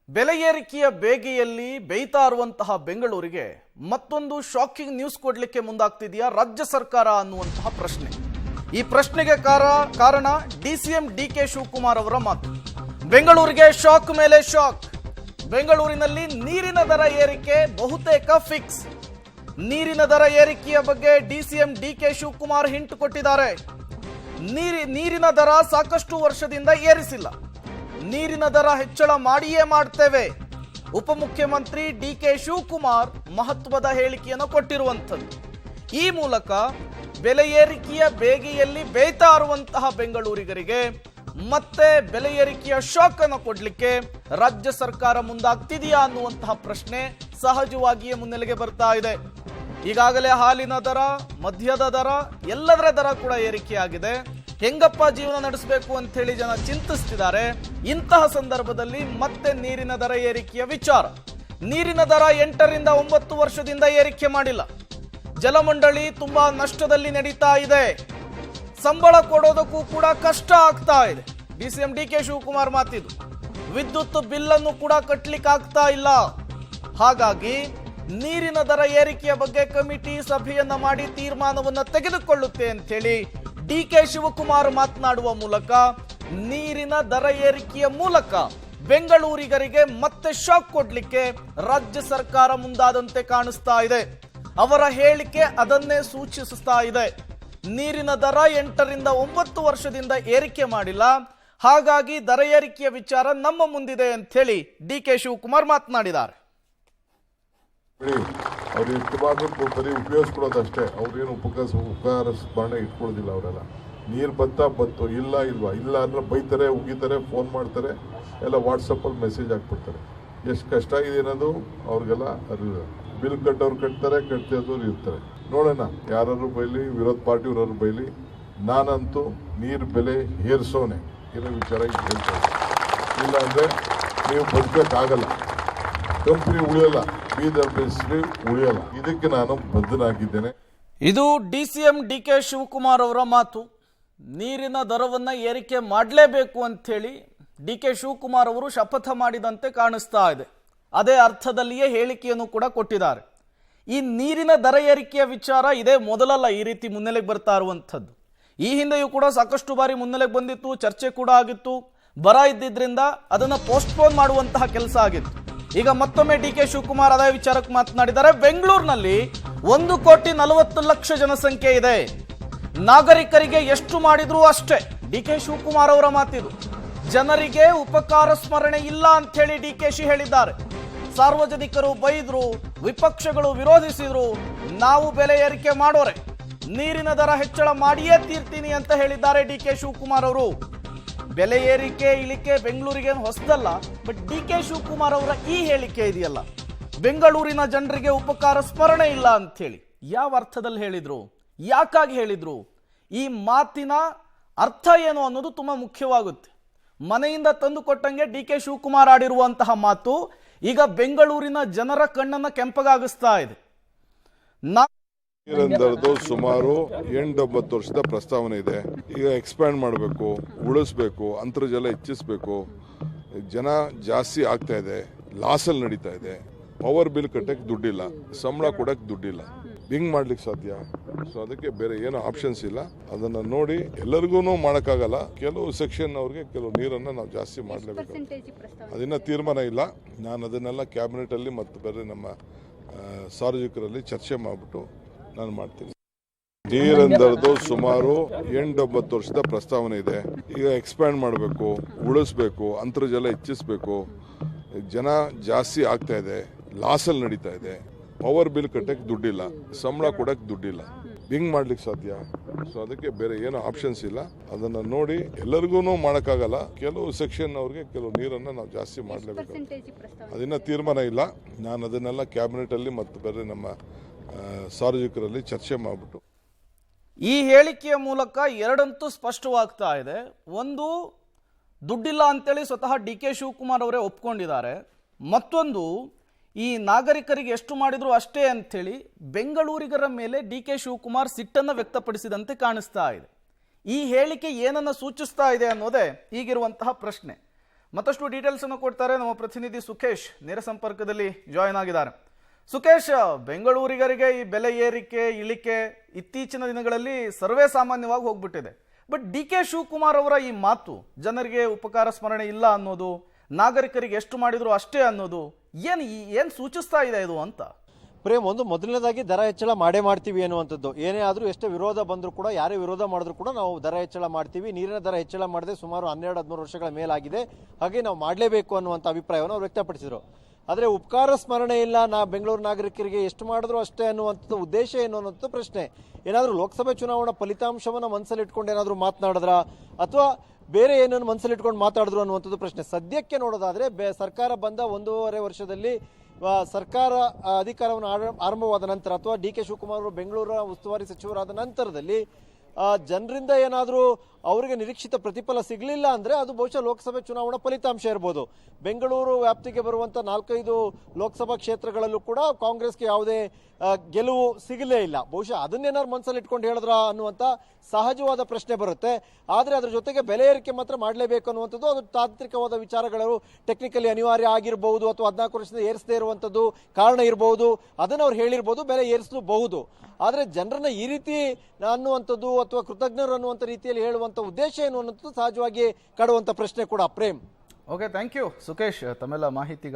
ಬೆಲೆ ಏರಿಕೆಯ ಬೇಗೆಯಲ್ಲಿ ಬೇಯ್ತಾ ಇರುವಂತಹ ಬೆಂಗಳೂರಿಗೆ ಮತ್ತೊಂದು ಶಾಕಿಂಗ್ ನ್ಯೂಸ್ ಕೊಡ್ಲಿಕ್ಕೆ ಮುಂದಾಗ್ತಿದೆಯಾ ರಾಜ್ಯ ಸರ್ಕಾರ ಅನ್ನುವಂತಹ ಪ್ರಶ್ನೆ. ಈ ಪ್ರಶ್ನೆಗೆ ಕಾರಣ ಡಿಸಿಎಂ ಡಿಕೆ ಶಿವಕುಮಾರ್ ಅವರ ಮಾತು. ಬೆಂಗಳೂರಿಗೆ ಶಾಕ್ ಮೇಲೆ ಶಾಕ್. ಬೆಂಗಳೂರಿನಲ್ಲಿ ನೀರಿನ ದರ ಏರಿಕೆ ಬಹುತೇಕ ಫಿಕ್ಸ್. ನೀರಿನ ದರ ಏರಿಕೆಯ ಬಗ್ಗೆ ಡಿಸಿಎಂ ಡಿಕೆ ಶಿವಕುಮಾರ್ ಹಿಂಟ್ ಕೊಟ್ಟಿದ್ದಾರೆ. ನೀರಿನ ದರ ಸಾಕಷ್ಟು ವರ್ಷದಿಂದ ಏರಿಸಿಲ್ಲ, ನೀರಿನ ದರ ಹೆಚ್ಚಳ ಮಾಡಿಯೇ ಮಾಡ್ತೇವೆ. ಉಪಮುಖ್ಯಮಂತ್ರಿ ಡಿಕೆ ಶಿವಕುಮಾರ್ ಮಹತ್ವದ ಹೇಳಿಕೆಯನ್ನು ಕೊಟ್ಟಿರುವಂಥದ್ದು. ಈ ಮೂಲಕ ಬೆಲೆ ಏರಿಕೆಯ ಬೇಗೆಯಲ್ಲಿ ಬೇಯ್ತಾ ಇರುವಂತಹ ಬೆಂಗಳೂರಿಗರಿಗೆ ಮತ್ತೆ ಬೆಲೆ ಏರಿಕೆಯ ಶಾಕ್ ಅನ್ನು ಕೊಡ್ಲಿಕ್ಕೆ ರಾಜ್ಯ ಸರ್ಕಾರ ಮುಂದಾಗ್ತಿದೆಯಾ ಅನ್ನುವಂತಹ ಪ್ರಶ್ನೆ ಸಹಜವಾಗಿಯೇ ಮುನ್ನೆಲೆಗೆ ಬರ್ತಾ ಇದೆ. ಈಗಾಗಲೇ ಹಾಲಿನ ದರ, ಮದ್ಯದ ದರ, ಎಲ್ಲದರ ದರ ಕೂಡ ಏರಿಕೆಯಾಗಿದೆ. ಹೆಂಗಪ್ಪ ಜೀವನ ನಡೆಸಬೇಕು ಅಂತ ಹೇಳಿ ಜನ ಚಿಂತಿಸ್ತಿದ್ದಾರೆ. ಇಂತಹ ಸಂದರ್ಭದಲ್ಲಿ ಮತ್ತೆ ನೀರಿನ ದರ ಏರಿಕೆಯ ವಿಚಾರ. ನೀರಿನ ದರ 8 ರಿಂದ 9 ವರ್ಷದಿಂದ ಏರಿಕೆ ಮಾಡಿಲ್ಲ. ಜಲಮಂಡಳಿ ತುಂಬಾ ನಷ್ಟದಲ್ಲಿ ನಡೀತಾ ಇದೆ. ಸಂಬಳ ಕೊಡೋದಕ್ಕೂ ಕೂಡ ಕಷ್ಟ ಆಗ್ತಾ ಇದೆ. ಡಿಸಿಎಂ ಡಿಕೆ ಶಿವಕುಮಾರ್ ಮಾತಿದು. ವಿದ್ಯುತ್ ಬಿಲ್ ಅನ್ನು ಕೂಡ ಕಟ್ಟಲಿಕ್ಕೆ ಆಗ್ತಾ ಇಲ್ಲ. ಹಾಗಾಗಿ ನೀರಿನ ದರ ಏರಿಕೆಯ ಬಗ್ಗೆ ಕಮಿಟಿ ಸಭೆಯನ್ನ ಮಾಡಿ ತೀರ್ಮಾನವನ್ನ ತೆಗೆದುಕೊಳ್ಳುತ್ತೆ ಅಂತ ಹೇಳಿ ಡಿಕೆ ಶಿವಕುಮಾರ್ ಮಾತನಾಡುವ ಮೂಲಕ ನೀರಿನ ದರ ಏರಿಕೆಯ ಮೂಲಕ ಬೆಂಗಳೂರಿಗರಿಗೆ ಮತ್ತೆ ಶಾಕ್ ಕೊಡ್ಲಿಕ್ಕೆ ರಾಜ್ಯ ಸರ್ಕಾರ ಮುಂದಾದಂತೆ ಕಾಣಿಸ್ತಾ ಇದೆ. ಅವರ ಹೇಳಿಕೆ ಅದನ್ನೇ ಸೂಚಿಸ್ತಾ ಇದೆ. ನೀರಿನ ದರ 8 ರಿಂದ 9 ವರ್ಷದಿಂದ ಏರಿಕೆ ಮಾಡಿಲ್ಲ, ಹಾಗಾಗಿ ದರ ಏರಿಕೆಯ ವಿಚಾರ ನಮ್ಮ ಮುಂದಿದೆ ಅಂತ ಹೇಳಿ ಡಿಕೆ ಶಿವಕುಮಾರ್ ಮಾತನಾಡಿದ್ದಾರೆ. ಅವ್ರು ಇಷ್ಟು ಮಾತ್ರ ಬರೀ ಉಪಯೋಗಿಸ್ಕೊಡೋದಷ್ಟೇ. ಅವ್ರೇನು ಉಪಕಾರ ಸ್ಮರಣೆ ಇಟ್ಕೊಳ್ಳೋದಿಲ್ಲ. ಅವರೆಲ್ಲ ನೀರು ಬತ್ತು ಇಲ್ಲ ಇಲ್ವಾ, ಇಲ್ಲ ಅಂದ್ರೆ ಬೈತಾರೆ, ಉಗಿತಾರೆ, ಫೋನ್ ಮಾಡ್ತಾರೆ, ಎಲ್ಲ ವಾಟ್ಸಪ್ಪಲ್ಲಿ ಮೆಸೇಜ್ ಹಾಕ್ಬಿಡ್ತಾರೆ. ಎಷ್ಟು ಕಷ್ಟ ಇದೆ ಅನ್ನೋದು ಅವ್ರಿಗೆಲ್ಲ ಅರಿವು. ಬಿಲ್ ಕಟ್ಟೋರು ಕಟ್ತಾರೆ, ಕಟ್ಟೋರು ಇರ್ತಾರೆ. ನೋಡೋಣ, ಯಾರು ಬೈಲಿ, ವಿರೋಧ ಪಾರ್ಟಿಯವ್ರವ್ರು ಬೈಲಿ, ನಾನಂತೂ ನೀರು ಬೆಲೆ ಏರಿಸೋನೆ ಇರೋ ವಿಚಾರ ಹೇಳ್ತಾ ಇದ್ದೀನಿ. ಇಲ್ಲ ಅಂದರೆ ನೀವು ಬದುಕೋಕ್ಕಾಗಲ್ಲ, ಕಂಪ್ನಿ ಉಳಿಯಲ್ಲ, ಬೀದರ್ ಬೇಸ್ರಿ ಉಳಿಯಲ್ಲ. ಇದಕ್ಕೆ ನಾನು ಬದ್ಧನಾಗಿದ್ದೇನೆ. ಇದು ಡಿಸಿಎಂ ಡಿಕೆ ಶಿವಕುಮಾರ್ ಅವರ ಮಾತು. ನೀರಿನ ದರವನ್ನ ಏರಿಕೆ ಮಾಡಲೇಬೇಕು ಅಂತ ಹೇಳಿ ಡಿಕೆ ಶಿವಕುಮಾರ್ ಅವರು ಶಪಥ ಮಾಡಿದಂತೆ ಕಾಣಿಸ್ತಾ ಇದೆ. ಅದೇ ಅರ್ಥದಲ್ಲಿಯೇ ಹೇಳಿಕೆಯನ್ನು ಕೂಡ ಕೊಟ್ಟಿದ್ದಾರೆ. ಈ ನೀರಿನ ದರ ಏರಿಕೆಯ ವಿಚಾರ ಇದೇ ಮೊದಲಲ್ಲ ಈ ರೀತಿ ಮುನ್ನೆಲೆಗೆ ಬರ್ತಾ ಇರುವಂಥದ್ದು. ಈ ಹಿಂದೆಯೂ ಕೂಡ ಸಾಕಷ್ಟು ಬಾರಿ ಮುನ್ನೆಲೆಗೆ ಬಂದಿತ್ತು, ಚರ್ಚೆ ಕೂಡ ಆಗಿತ್ತು. ಬರ ಇದ್ದಿದ್ರಿಂದ ಅದನ್ನು ಪೋಸ್ಟ್ಪೋನ್ ಮಾಡುವಂತಹ ಕೆಲಸ ಆಗಿತ್ತು. ಈಗ ಮತ್ತೊಮ್ಮೆ ಡಿಕೆ ಶಿವಕುಮಾರ್ ಅದೇ ವಿಚಾರಕ್ಕೆ ಮಾತನಾಡಿದ್ದಾರೆ. ಬೆಂಗಳೂರಿನಲ್ಲಿ 1,40,00,000 ಜನಸಂಖ್ಯೆ ಇದೆ. ನಾಗರಿಕರಿಗೆ ಎಷ್ಟು ಮಾಡಿದ್ರು ಅಷ್ಟೇ. ಡಿಕೆ ಶಿವಕುಮಾರ್ ಅವರ ಮಾತಿದು. ಜನರಿಗೆ ಉಪಕಾರ ಸ್ಮರಣೆ ಇಲ್ಲ ಅಂತ ಹೇಳಿ ಡಿಕೆಶಿ ಹೇಳಿದ್ದಾರೆ. ಸಾರ್ವಜನಿಕರು ಬೈದ್ರು, ವಿಪಕ್ಷಗಳು ವಿರೋಧಿಸಿದ್ರು. ನಾವು ಬೆಲೆ ಏರಿಕೆ ಮಾಡೋರೆ, ನೀರಿನ ದರ ಹೆಚ್ಚಳ ಮಾಡಿಯೇ ತೀರ್ತೀನಿ ಅಂತ ಹೇಳಿದ್ದಾರೆ ಡಿಕೆ ಶಿವಕುಮಾರ್ ಅವರು. ಬೆಲೆ ಏರಿಕೆ ಇಳಿಕೆ ಬೆಂಗಳೂರಿಗೆ ಹೊಸದಲ್ಲ. ಬಟ್ ಡಿಕೆ ಶಿವಕುಮಾರ್ ಅವರ ಈ ಹೇಳಿಕೆ ಇದೆಯಲ್ಲ, ಬೆಂಗಳೂರಿನ ಜನರಿಗೆ ಉಪಕಾರ ಸ್ಮರಣೆ ಇಲ್ಲ ಅಂತ ಹೇಳಿ ಯಾವ ಅರ್ಥದಲ್ಲಿ ಹೇಳಿದ್ರು, ಯಾಕಾಗಿ ಹೇಳಿದ್ರು, ಈ ಮಾತಿನ ಅರ್ಥ ಏನು ಅನ್ನೋದು ತುಂಬಾ ಮುಖ್ಯವಾಗುತ್ತೆ. ಮನೆಯಿಂದ ತಂದು ಕೊಟ್ಟಂಗೆ ಡಿಕೆ ಶಿವಕುಮಾರ್ ಆಡಿರುವಂತಹ ಮಾತು ಈಗ ಬೆಂಗಳೂರಿನ ಜನರ ಕಣ್ಣನ್ನ ಕೆಂಪಗಾಗಿಸ್ತಾ ಇದೆ. ನೀರಂದರದು ಸುಮಾರು 8-9 ವರ್ಷದ ಪ್ರಸ್ತಾವನೆ ಇದೆ. ಈಗ ಎಕ್ಸ್ಪ್ಯಾಂಡ್ ಮಾಡಬೇಕು, ಉಳಿಸ್ಬೇಕು, ಅಂತರ್ಜಲ ಹೆಚ್ಚಿಸಬೇಕು. ಜನ ಜಾಸ್ತಿ ಆಗ್ತಾ ಇದೆ, ಲಾಸಲ್ಲಿ ನಡೀತಾ ಇದೆ. ಪವರ್ ಬಿಲ್ ಕಟ್ಟಕ್ಕೆ ದುಡ್ಡಿಲ್ಲ, ಸಂಬಳ ಕೊಡಕ್ಕೆ ದುಡ್ಡಿಲ್ಲ. ಹಿಂಗ್ ಮಾಡ್ಲಿಕ್ಕೆ ಸಾಧ್ಯ? ಸೊ ಅದಕ್ಕೆ ಬೇರೆ ಏನೋ ಆಪ್ಷನ್ಸ್ ಇಲ್ಲ. ಅದನ್ನ ನೋಡಿ ಎಲ್ಲರಿಗೂ ಮಾಡೋಕ್ಕಾಗಲ್ಲ. ಕೆಲವು ಸೆಕ್ಷನ್ ಅವ್ರಿಗೆ ಕೆಲವು ನೀರನ್ನ ನಾವು ಜಾಸ್ತಿ ಮಾಡಲೇಬೇಕು. ಅದನ್ನ ತೀರ್ಮಾನ ಇಲ್ಲ. ನಾನು ಅದನ್ನೆಲ್ಲ ಕ್ಯಾಬಿನೆಟ್ ಅಲ್ಲಿ ಮತ್ತು ಬೇರೆ ನಮ್ಮ ಸಾರ್ವಜನಿಕರಲ್ಲಿ ಚರ್ಚೆ ಮಾಡಿಬಿಟ್ಟು ನಾನು ಮಾಡ್ತೀನಿ. ನೀರಂದರದು ಸುಮಾರು 8-9 ವರ್ಷದ ಪ್ರಸ್ತಾವನೆ ಇದೆ. ಈಗ ಎಕ್ಸ್ಪ್ಯಾಂಡ್ ಮಾಡಬೇಕು, ಉಳಿಸ್ಬೇಕು, ಅಂತರ್ಜಲ ಹೆಚ್ಚಿಸಬೇಕು. ಜನ ಜಾಸ್ತಿ ಆಗ್ತಾ ಇದೆ, ಲಾಸಲ್ಲಿ ನಡೀತಾ ಇದೆ. ಪವರ್ ಬಿಲ್ ಕಟ್ಟಕ್ಕೆ ದುಡ್ಡಿಲ್ಲ, ಸಂಬಳ ಕೊಡಕ್ಕೆ ದುಡ್ಡಿಲ್ಲ. ಹಿಂಗ್ ಮಾಡ್ಲಿಕ್ಕೆ ಸಾಧ್ಯ? ಸೊ ಅದಕ್ಕೆ ಬೇರೆ ಏನೋ ಆಪ್ಷನ್ಸ್ ಇಲ್ಲ. ಅದನ್ನ ನೋಡಿ ಎಲ್ಲರಿಗೂ ಮಾಡೋಕ್ಕಾಗಲ್ಲ. ಕೆಲವು ಸೆಕ್ಷನ್ ಅವ್ರಿಗೆ ಕೆಲವು ನೀರನ್ನ ನಾವು ಜಾಸ್ತಿ ಮಾಡಲೇಬೇಕು. ಅದನ್ನ ತೀರ್ಮಾನ ಇಲ್ಲ. ನಾನು ಅದನ್ನೆಲ್ಲ ಕ್ಯಾಬಿನೆಟ್ ಅಲ್ಲಿ ಮತ್ತು ಬೇರೆ ನಮ್ಮ ಸಾರ್ವಜನಿಕರಲ್ಲಿ ಚರ್ಚೆ ಮಾಡಿಬಿಟ್ಟು. ಈ ಹೇಳಿಕೆಯ ಮೂಲಕ ಎರಡಂತೂ ಸ್ಪಷ್ಟವಾಗ್ತಾ ಇದೆ. ಒಂದು, ದುಡ್ಡಿಲ್ಲ ಅಂತೇಳಿ ಸ್ವತಃ ಡಿಕೆ ಶಿವಕುಮಾರ್ ಅವರೇ ಒಪ್ಕೊಂಡಿದ್ದಾರೆ. ಮತ್ತೊಂದು, ಈ ನಾಗರಿಕರಿಗೆ ಎಷ್ಟು ಮಾಡಿದ್ರು ಅಷ್ಟೇ ಅಂಥೇಳಿ ಬೆಂಗಳೂರಿಗರ ಮೇಲೆ ಡಿಕೆ ಶಿವಕುಮಾರ್ ಸಿಟ್ಟನ್ನು ವ್ಯಕ್ತಪಡಿಸಿದಂತೆ ಕಾಣಿಸ್ತಾ ಇದೆ. ಈ ಹೇಳಿಕೆ ಏನನ್ನು ಸೂಚಿಸ್ತಾ ಇದೆ ಅನ್ನೋದೇ ಈಗಿರುವಂತಹ ಪ್ರಶ್ನೆ. ಮತ್ತಷ್ಟು ಡೀಟೇಲ್ಸ್ ಅನ್ನು ಕೊಡ್ತಾರೆ ನಮ್ಮ ಪ್ರತಿನಿಧಿ ಸುಖೇಶ್ ನೇರ ಸಂಪರ್ಕದಲ್ಲಿ ಜಾಯಿನ್ ಆಗಿದ್ದಾರೆ. ಸುಖೇಶ್, ಬೆಂಗಳೂರಿಗರಿಗೆ ಈ ಬೆಲೆ ಏರಿಕೆ ಇಳಿಕೆ ಇತ್ತೀಚಿನ ದಿನಗಳಲ್ಲಿ ಸರ್ವೇ ಸಾಮಾನ್ಯವಾಗಿ ಹೋಗ್ಬಿಟ್ಟಿದೆ. ಬಟ್ DK ಶಿವಕುಮಾರ್ ಅವರ ಈ ಮಾತು ಜನರಿಗೆ ಉಪಕಾರ ಸ್ಮರಣೆ ಇಲ್ಲ ಅನ್ನೋದು, ನಾಗರಿಕರಿಗೆ ಎಷ್ಟು ಮಾಡಿದ್ರು ಅಷ್ಟೇ ಅನ್ನೋದು ಏನ್ ಸೂಚಿಸ್ತಾ ಇದೆ ಇದು ಅಂತ? ಪ್ರೇಮ್, ಒಂದು ಮೊದಲನೇದಾಗಿ ದರ ಹೆಚ್ಚಳ ಮಾಡೇ ಮಾಡ್ತೀವಿ ಅನ್ನುವಂಥದ್ದು. ಏನೇ ಆದರೂ ಎಷ್ಟೇ ವಿರೋಧ ಬಂದರೂ ಕೂಡ, ಯಾರೇ ವಿರೋಧ ಮಾಡಿದ್ರು ಕೂಡ ನಾವು ದರ ಹೆಚ್ಚಳ ಮಾಡ್ತೀವಿ. ನೀರಿನ ದರ ಹೆಚ್ಚಳ ಮಾಡದೆ ಸುಮಾರು 12-13 ವರ್ಷಗಳ ಮೇಲಾಗಿದೆ, ಹಾಗೆ ನಾವು ಮಾಡಲೇಬೇಕು ಅನ್ನುವಂಥ ಅಭಿಪ್ರಾಯವನ್ನು ಅವರು ವ್ಯಕ್ತಪಡಿಸಿದರು. ಆದರೆ ಉಪಕಾರ ಸ್ಮರಣೆ ಇಲ್ಲ, ಬೆಂಗಳೂರು ನಾಗರಿಕರಿಗೆ ಎಷ್ಟು ಮಾಡಿದ್ರು ಅಷ್ಟೇ ಅನ್ನುವಂಥದ್ದು ಉದ್ದೇಶ ಏನು ಅನ್ನೋಂಥ ಪ್ರಶ್ನೆ. ಏನಾದರೂ ಲೋಕಸಭೆ ಚುನಾವಣಾ ಫಲಿತಾಂಶವನ್ನು ಮನಸ್ಸಲ್ಲಿಟ್ಕೊಂಡು ಏನಾದರೂ ಮಾತನಾಡಿದ್ರ ಅಥವಾ ಬೇರೆ ಏನನ್ನು ಮನಸ್ಸಲ್ಲಿಟ್ಕೊಂಡು ಮಾತಾಡಿದ್ರು ಅನ್ನುವಂಥದ್ದು ಪ್ರಶ್ನೆ. ಸದ್ಯಕ್ಕೆ ನೋಡೋದಾದ್ರೆ ಸರ್ಕಾರ ಬಂದ 1.5 ವರ್ಷದಲ್ಲಿ ಸರ್ಕಾರ ಅಧಿಕಾರವನ್ನು ಆರಂಭವಾದ ನಂತರ ಅಥವಾ DK ಶಿವಕುಮಾರ್ ಅವರು ಬೆಂಗಳೂರ ಉಸ್ತುವಾರಿ ಸಚಿವರಾದ ನಂತರದಲ್ಲಿ ಜನರಿಂದ ಏನಾದರೂ ಅವರಿಗೆ ನಿರೀಕ್ಷಿತ ಪ್ರತಿಫಲ ಸಿಗಲಿಲ್ಲ ಅಂದರೆ ಅದು ಬಹುಶಃ ಲೋಕಸಭೆ ಚುನಾವಣಾ ಫಲಿತಾಂಶ ಇರ್ಬೋದು. ಬೆಂಗಳೂರು ವ್ಯಾಪ್ತಿಗೆ ಬರುವಂಥ 4-5 ಲೋಕಸಭಾ ಕ್ಷೇತ್ರಗಳಲ್ಲೂ ಕೂಡ ಕಾಂಗ್ರೆಸ್ಗೆ ಯಾವುದೇ ಗೆಲುವು ಸಿಗಲೇ ಇಲ್ಲ. ಬಹುಶಃ ಅದನ್ನೇನಾದ್ರು ಮನಸ್ಸಲ್ಲಿ ಇಟ್ಕೊಂಡು ಹೇಳಿದ್ರ ಅನ್ನುವಂಥ ಸಹಜವಾದ ಪ್ರಶ್ನೆ ಬರುತ್ತೆ. ಆದರೆ ಅದ್ರ ಜೊತೆಗೆ ಬೆಲೆ ಏರಿಕೆ ಮಾತ್ರ ಮಾಡಲೇಬೇಕು ಅನ್ನುವಂಥದ್ದು ಅದು ತಾಂತ್ರಿಕವಾದ ವಿಚಾರಗಳು, ಟೆಕ್ನಿಕಲಿ ಅನಿವಾರ್ಯ ಆಗಿರಬಹುದು ಅಥವಾ 14 ವರ್ಷದಿಂದ ಏರಿಸದೇ ಇರುವಂಥದ್ದು ಕಾರಣ ಇರಬಹುದು, ಅದನ್ನು ಅವ್ರು ಹೇಳಿರ್ಬೋದು, ಬೆಲೆ ಏರಿಸಬಹುದು. ಆದರೆ ಜನರನ್ನ ಈ ರೀತಿ ಅನ್ನುವಂಥದ್ದು ಅಥವಾ ಕೃತಜ್ಞರು ಅನ್ನುವಂಥ ರೀತಿಯಲ್ಲಿ ಹೇಳುವಂಥ ಉದ್ದೇಶ ಏನು ಅನ್ನೋದು ಸಹಜವಾಗಿ ಕಾಡುವಂಥ ಪ್ರಶ್ನೆ ಕೂಡ. Prem, okay, thank you Sukhesh ತಮ್ಮೆಲ್ಲ ಮಾಹಿತಿ.